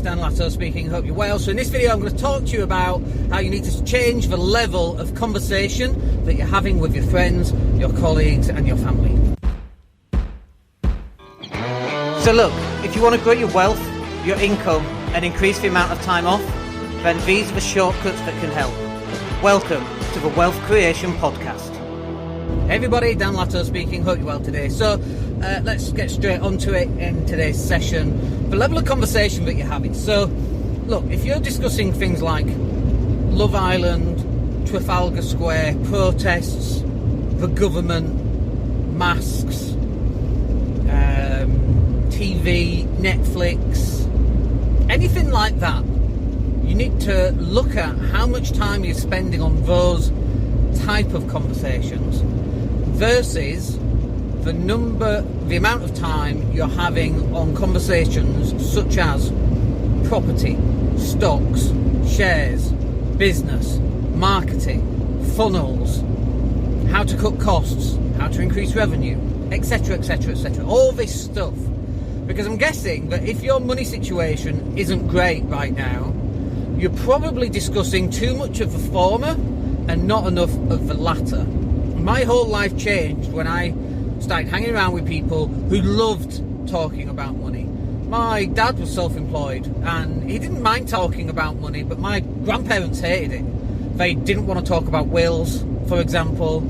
Dan Latto speaking. Hope you're well. So in this video I'm going to talk to you about how you need to change the level of conversation that you're having with your friends, your colleagues and your family. So look, if you want to grow your wealth, your income and increase the amount of time off, then these are the shortcuts that can help. Welcome to the Wealth Creation Podcast. Hey everybody, Dan Latto speaking. Hope you're well today. So let's get straight onto it in today's session. The level of conversation that you're having. So look, if you're discussing things like Love Island, Trafalgar Square, protests, the government, masks, TV, Netflix, anything like that, you need to look at how much time you're spending on those type of conversations versus the amount of time you're having on conversations such as property, stocks, shares, business, marketing, funnels, how to cut costs, how to increase revenue, etc, etc, etc, all this stuff. Because I'm guessing that if your money situation isn't great right now, you're probably discussing too much of the former and not enough of the latter. My whole life changed when I started hanging around with people who loved talking about money. My dad was self-employed and he didn't mind talking about money, but my grandparents hated it. They didn't want to talk about wills, for example.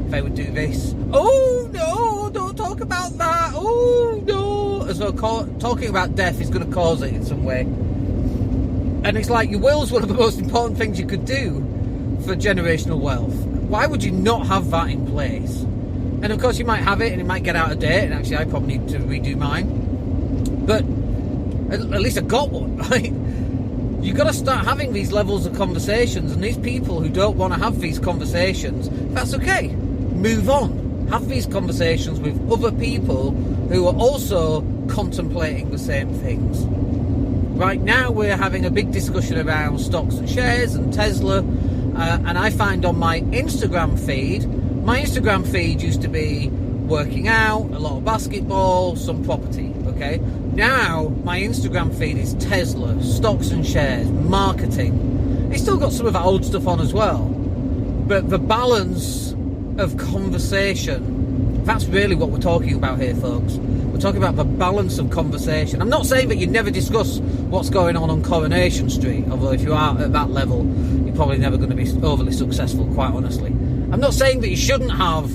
They would do this. Oh no, don't talk about that. Oh no. As though talking about death is going to cause it in some way. And it's like, your will's one of the most important things you could do for generational wealth. Why would you not have that in place? And of course you might have it and it might get out of date, and actually I probably need to redo mine, but at least I got one, right? You've got to start having these levels of conversations, and these people who don't want to have these conversations, that's okay, move on. Have these conversations with other people who are also contemplating the same things. Right now we're having a big discussion around stocks and shares and Tesla, and I find on my Instagram feed used to be working out, a lot of basketball, some property, okay? Now my Instagram feed is Tesla, stocks and shares, marketing. It's still got some of that old stuff on as well, but the balance of conversation, that's really what we're talking about here, folks. We're talking about the balance of conversation. I'm not saying that you never discuss what's going on Coronation Street, although if you are at that level, you're probably never going to be overly successful, quite honestly. I'm not saying that you shouldn't have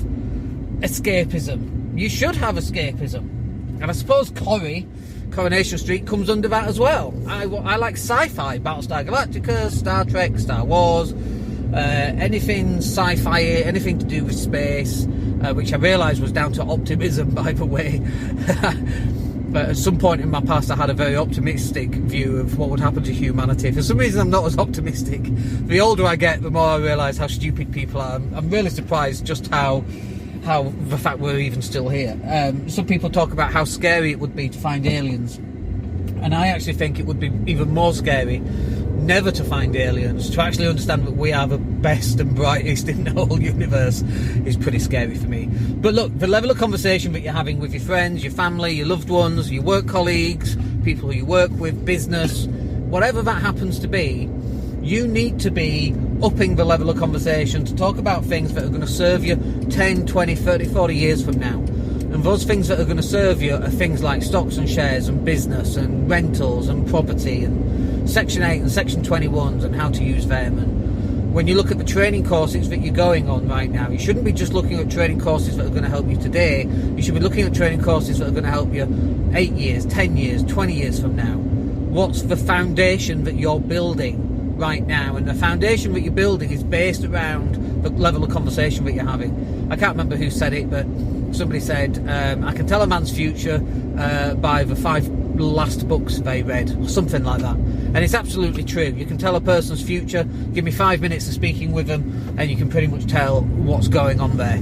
escapism. You should have escapism. And I suppose Coronation Street comes under that as well. I like sci-fi, Battlestar Galactica, Star Trek, Star Wars, anything sci-fi, anything to do with space, which I realised was down to optimism, by the way. But at some point in my past I had a very optimistic view of what would happen to humanity. For some reason I'm not as optimistic. The older I get, the more I realise how stupid people are. I'm really surprised just how the fact we're even still here. Some people talk about how scary it would be to find aliens, and I actually think it would be even more scary never to find aliens. To actually understand that we are the best and brightest in the whole universe is pretty scary for me. But look, the level of conversation that you're having with your friends, your family, your loved ones, your work colleagues, people who you work with, business, whatever that happens to be, you need to be upping the level of conversation to talk about things that are going to serve you 10, 20, 30, 40 years from now. And those things that are going to serve you are things like stocks and shares and business and rentals and property and Section 8 and Section 21s and how to use them. And when you look at the training courses that you're going on right now, you shouldn't be just looking at training courses that are going to help you today. You should be looking at training courses that are going to help you 8 years, 10 years, 20 years from now. What's the foundation that you're building right now? And the foundation that you're building is based around the level of conversation that you're having. I can't remember who said it, but somebody said, I can tell a man's future by the 5 last books they read, or something like that. And it's absolutely true. You can tell a person's future. Give me 5 minutes of speaking with them and you can pretty much tell what's going on there.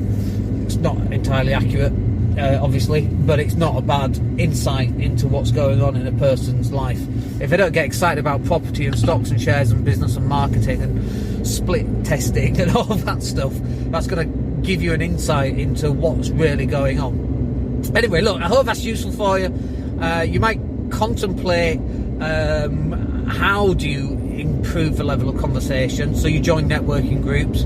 It's not entirely accurate, obviously, but it's not a bad insight into what's going on in a person's life. If they don't get excited about property and stocks and shares and business and marketing and split testing and all that stuff, that's going to give you an insight into what's really going on. Anyway, look, I hope that's useful for you. You might contemplate How do you improve the level of conversation? So you join networking groups,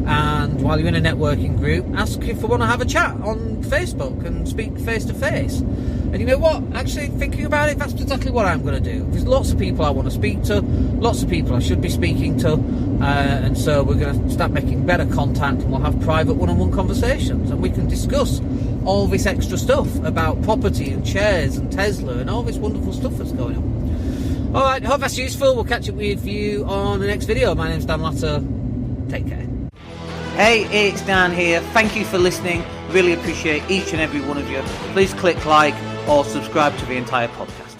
and while you're in a networking group, ask if they want to have a chat on Facebook and speak face to face. And you know what? Actually, thinking about it, that's exactly what I'm going to do. There's lots of people I want to speak to, lots of people I should be speaking to, and so we're going to start making better contact, and we'll have private one-on-one conversations, and we can discuss all this extra stuff about property and shares and Tesla and all this wonderful stuff that's going on. All right, hope that's useful. We'll catch up with you on the next video. My name's Dan Latto. Take care. Hey, it's Dan here. Thank you for listening. Really appreciate each and every one of you. Please click like or subscribe to the entire podcast.